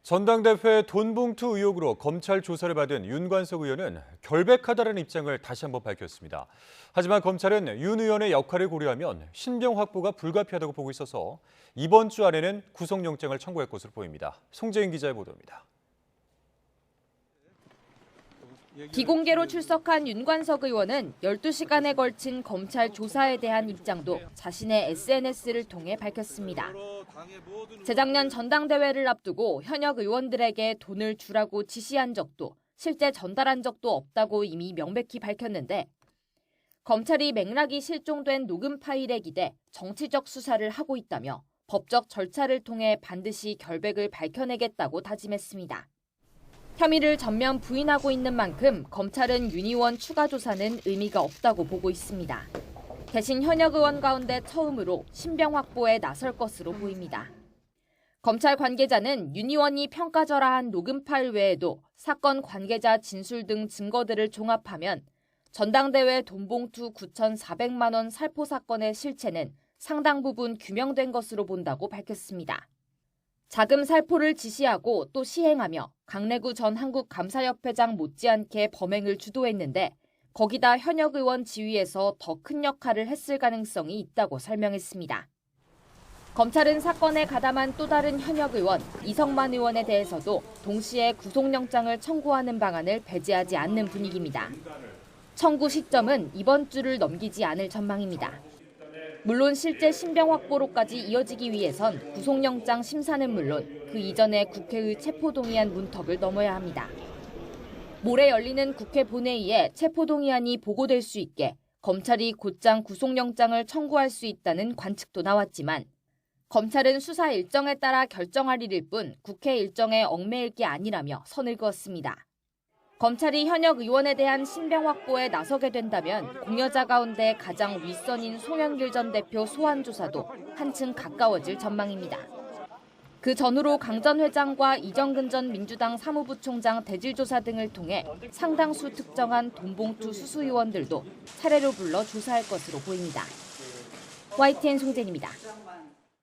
전당대회 돈봉투 의혹으로 검찰 조사를 받은 윤관석 의원은 결백하다는 입장을 다시 한번 밝혔습니다. 하지만 검찰은 윤 의원의 역할을 고려하면 신병 확보가 불가피하다고 보고 있어서 이번 주 안에는 구속영장을 청구할 것으로 보입니다. 송재인 기자의 보도입니다. 비공개로 출석한 윤관석 의원은 12시간에 걸친 검찰 조사에 대한 입장도 자신의 SNS를 통해 밝혔습니다. 재작년 전당대회를 앞두고 현역 의원들에게 돈을 주라고 지시한 적도 실제 전달한 적도 없다고 이미 명백히 밝혔는데 검찰이 맥락이 실종된 녹음 파일에 기대 정치적 수사를 하고 있다며 법적 절차를 통해 반드시 결백을 밝혀내겠다고 다짐했습니다. 혐의를 전면 부인하고 있는 만큼 검찰은 윤 의원 추가 조사는 의미가 없다고 보고 있습니다. 대신 현역 의원 가운데 처음으로 신병 확보에 나설 것으로 보입니다. 검찰 관계자는 윤 의원이 평가절하한 녹음 파일 외에도 사건 관계자 진술 등 증거들을 종합하면 전당대회 돈봉투 9,400만 원 살포 사건의 실체는 상당 부분 규명된 것으로 본다고 밝혔습니다. 자금 살포를 지시하고 또 시행하며 강래구 전 한국감사협회장 못지않게 범행을 주도했는데 거기다 현역 의원 지위에서 더 큰 역할을 했을 가능성이 있다고 설명했습니다. 검찰은 사건에 가담한 또 다른 현역 의원 이성만 의원에 대해서도 동시에 구속영장을 청구하는 방안을 배제하지 않는 분위기입니다. 청구 시점은 이번 주를 넘기지 않을 전망입니다. 물론 실제 신병 확보로까지 이어지기 위해선 구속영장 심사는 물론 그 이전에 국회의 체포동의안 문턱을 넘어야 합니다. 모레 열리는 국회 본회의에 체포동의안이 보고될 수 있게 검찰이 곧장 구속영장을 청구할 수 있다는 관측도 나왔지만 검찰은 수사 일정에 따라 결정할 일일 뿐 국회 일정에 얽매일 게 아니라며 선을 그었습니다. 검찰이 현역 의원에 대한 신병 확보에 나서게 된다면 공여자 가운데 가장 윗선인 송영길 전 대표 소환 조사도 한층 가까워질 전망입니다. 그 전후로 강 전 회장과 이정근 전 민주당 사무부총장 대질 조사 등을 통해 상당수 특정한 돈봉투 수수 의원들도 차례로 불러 조사할 것으로 보입니다. YTN 송재인입니다.